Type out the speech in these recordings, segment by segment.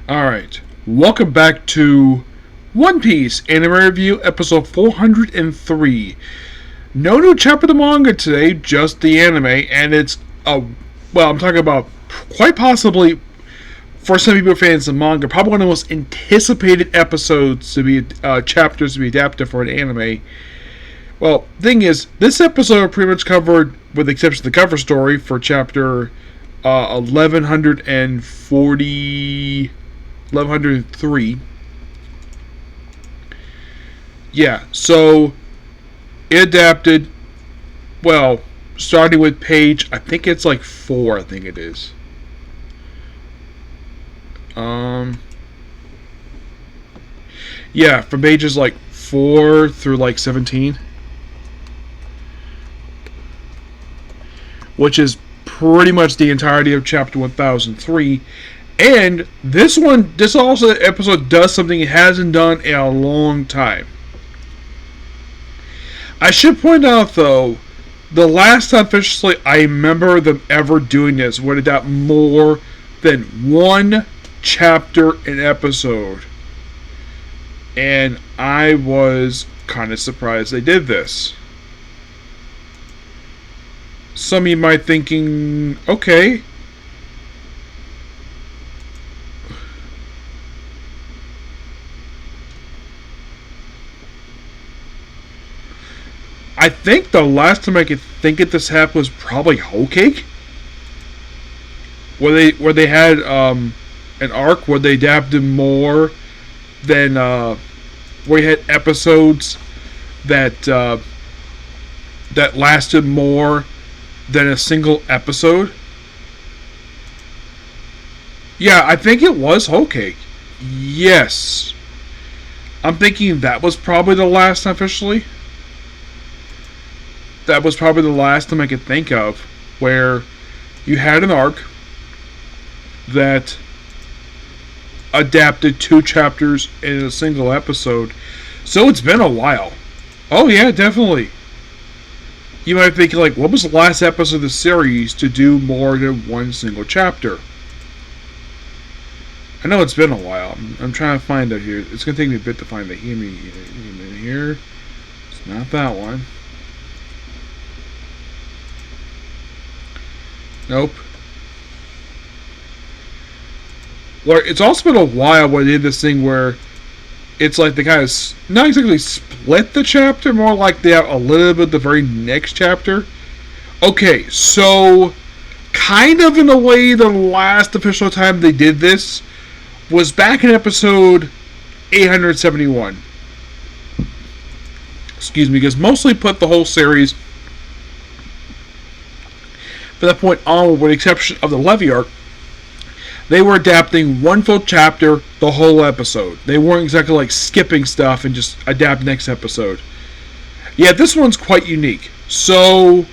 Alright, welcome back to One Piece Anime Review, episode 403. No new chapter of the manga today, just the anime, and it's, I'm talking about quite possibly, for some people fans of manga, probably one of the most anticipated episodes to be, chapters to be adapted for an anime. Well, thing is, this episode pretty much covered, with the exception of the cover story, for chapter 1103. Yeah, so it adapted, well, starting with page, I think it's like 4, I think it is. Yeah, from pages like 4 through like 17. Which is pretty much the entirety of chapter 1003. And this episode does something it hasn't done in a long time. I should point out, though, the last time officially I remember them ever doing this would have got more than one chapter an episode. And I was kind of surprised they did this. Some of you might thinking, okay. I think the last time I could think of this happened was probably Whole Cake. Where they had an arc where they adapted more than where you had episodes that lasted more than a single episode. Yeah, I think it was Whole Cake. Yes. I'm thinking that was probably the last time officially. That was probably the last time I could think of where you had an arc that adapted 2 chapters in a single episode. So it's been a while. Oh yeah, definitely. You might think, like, what was the last episode of the series to do more than one single chapter? I know it's been a while. I'm trying to find it here. It's going to take me a bit to find the here. It's not that one. Nope. Well, it's also been a while when they did this thing where it's like they kind of not exactly split the chapter, more like they have a little bit of the very next chapter. Okay, so kind of in a way the last official time they did this was back in episode 871. Excuse me, because mostly put the whole series from that point on, with the exception of the Levy arc, they were adapting one full chapter the whole episode. They weren't exactly like skipping stuff and just adapt next episode. Yeah, this one's quite unique. So,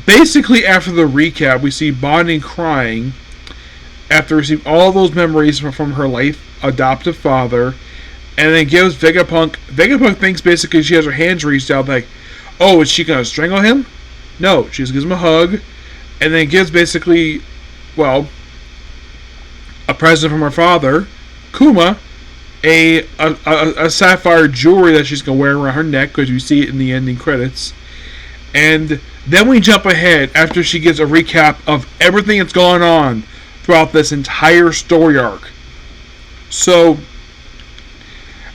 basically after the recap, we see Bonney crying after receiving all those memories from her late adoptive father, and then gives Vegapunk. Vegapunk thinks basically she has her hands reached out like, oh, is she going to strangle him? No, she just gives him a hug, and then gives basically, well, a present from her father, Kuma, a sapphire jewelry that she's going to wear around her neck, because you see it in the ending credits. And then we jump ahead after she gives a recap of everything that's going on throughout this entire story arc. So,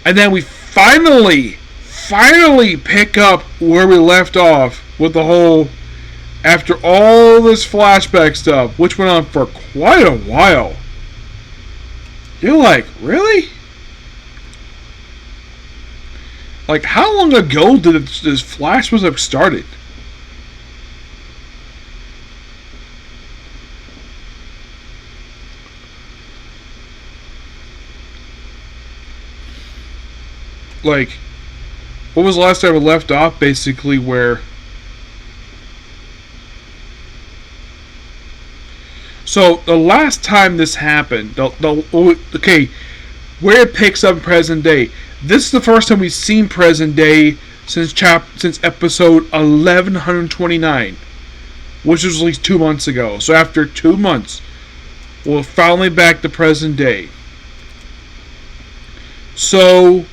and then we finally pick up where we left off with the whole, after all this flashback stuff, which went on for quite a while. You're like, really? Like, how long ago did this flashback have started? Like, what was the last time we left off, basically, where... So, the last time this happened, okay, where it picks up in present day, this is the first time we've seen present day since episode 1129, which was released 2 months ago. So after 2 months, Well, finally back to present day. So,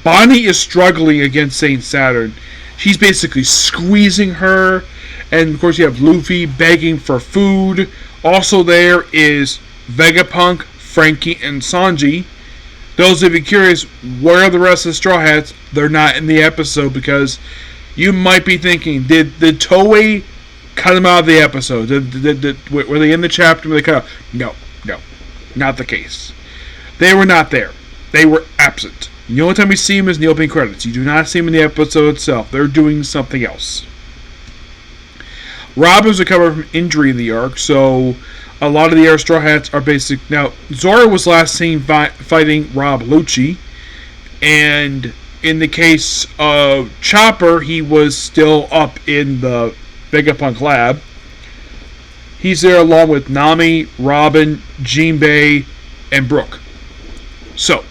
Bonney is struggling against Saint Saturn. She's basically squeezing her. And, of course, you have Luffy begging for food. Also there is Vegapunk, Frankie, and Sanji. Those of you curious, where are the rest of the Straw Hats? They're not in the episode because you might be thinking, did Toei cut them out of the episode? Were they in the chapter where they cut out? No, not the case. They were not there. They were absent. The only time we see them is in the opening credits. You do not see them in the episode itself. They're doing something else. Robin's recovered from injury in the arc, so a lot of the Air Straw Hats are basic. Now, Zoro was last seen fighting Rob Lucci, and in the case of Chopper, he was still up in the Vegapunk lab. He's there along with Nami, Robin, Jinbei, and Brook. So,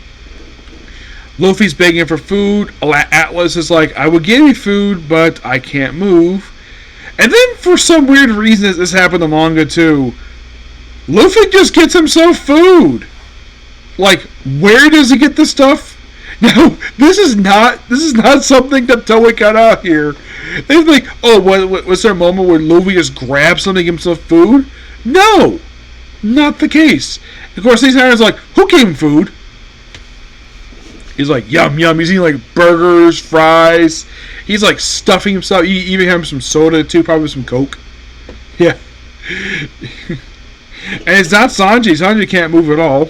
Luffy's begging for food. Atlas is like, I will give you food, but I can't move. And then, for some weird reason, this happened in manga too, Luffy just gets himself food. Like, where does he get this stuff? Now, this is not something that Toei cut out here. They're like, oh, was there a moment where Luffy just grabbed something, give himself food? No, not the case. Of course, these guys are like, who gave him food? He's like, yum, yum. He's eating like burgers, fries. He's like stuffing himself. He even having some soda too, probably some Coke. Yeah. And it's not Sanji. Sanji can't move at all.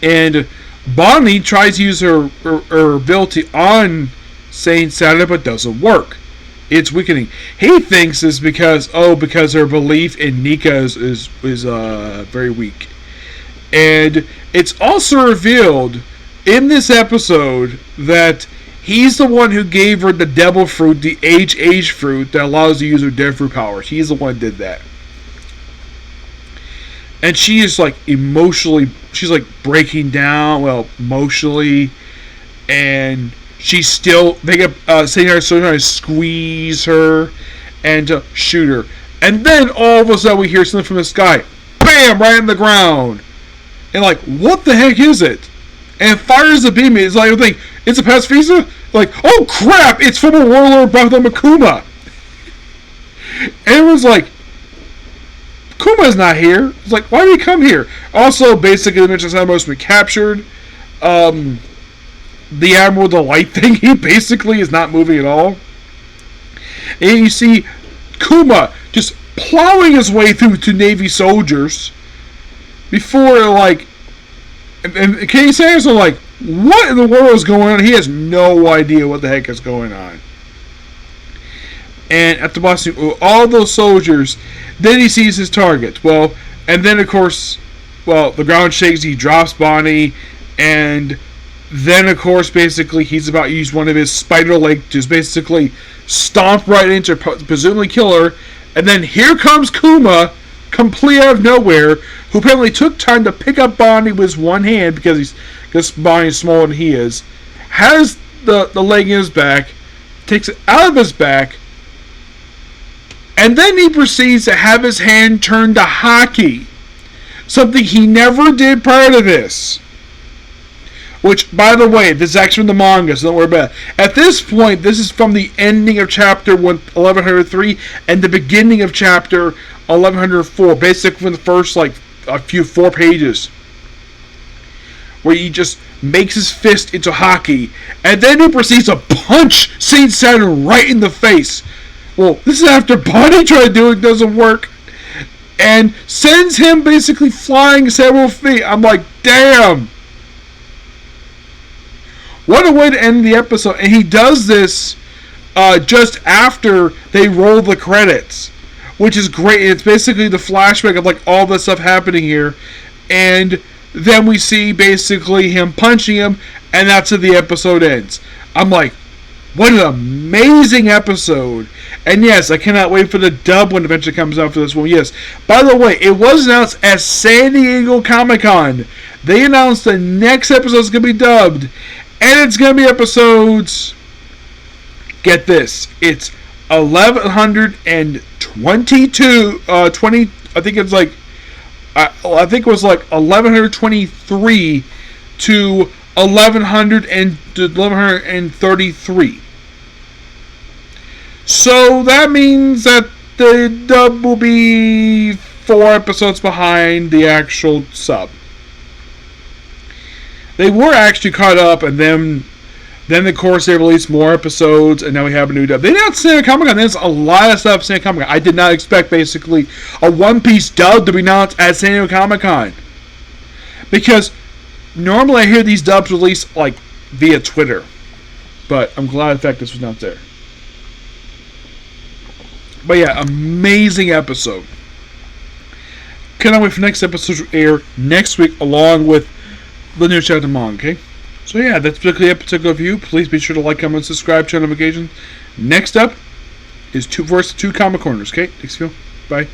And Bonney tries to use her ability on Saint Saturn, but doesn't work. It's weakening. He thinks it's because her belief in Nika is very weak. And it's also revealed in this episode that he's the one who gave her the devil fruit, the age fruit that allows her to use her devil fruit powers. He's the one who did that. And she is like emotionally, she's like breaking down, emotionally, and she's still, they get Saint trying to squeeze her and to shoot her. And then all of a sudden we hear something from the sky. Bam! Right in the ground. And like, what the heck is it? And it fires the beam. It's like, it's a pacifista? Like, oh crap! It's from a warlord by the name of Kuma. And everyone's like, Kuma's not here. It's like, why did he come here? Also, basically, the mentions how most been captured. The Admiral with the light thing, he basically is not moving at all. And you see Kuma just plowing his way through to Navy soldiers before, like, and Kenny Sanders are like, what in the world is going on? He has no idea what the heck is going on. And at the boss, all those soldiers, then he sees his target. Well, and then of course, the ground shakes, he drops Bonney, and then of course, basically, he's about to use one of his spider legs to basically stomp right into, presumably kill her, and then here comes Kuma, completely out of nowhere, who apparently took time to pick up Bonney with his one hand, because Bonnie's smaller than he is, has the leg in his back, takes it out of his back, and then he proceeds to have his hand turned to hockey. Something he never did prior to this. Which, by the way, this is actually from the manga, so don't worry about it. At this point, this is from the ending of chapter 1103 and the beginning of chapter 1104. Basically from the first, a few 4 pages. Where he just makes his fist into hockey. And then he proceeds to punch Saint Saturn right in the face. Well, this is after Bonney tried to do it, doesn't work. And sends him basically flying several feet. I'm like, damn. What a way to end the episode. And he does this just after they roll the credits. Which is great. It's basically the flashback of all this stuff happening here. And then we see basically him punching him. And that's how the episode ends. I'm like, what an amazing episode. And yes, I cannot wait for the dub when it eventually comes out for this one. Yes. By the way, it was announced at San Diego Comic-Con. They announced the next episode is going to be dubbed. And it's going to be episodes... Get this. It's 1122... 20... I think it's I think it was like 1123 to 1133. So that means that the dub will be 4 episodes behind the actual sub. They were actually caught up, and then of course they released more episodes, and now we have a new dub. They announced San Diego Comic-Con. There's a lot of stuff at San Diego Comic-Con. I did not expect basically a One Piece dub to be announced at San Diego Comic-Con, because normally I hear these dubs released like via Twitter, but I'm glad the fact this was not there. But yeah, amazing episode. Cannot wait for next episode to air next week, along with the new chapter manga. Okay, so yeah, that's basically the episode review. Please be sure to like, comment, subscribe, turn notifications. Next up is two Comic Corners. Okay, thanks, Phil. Bye.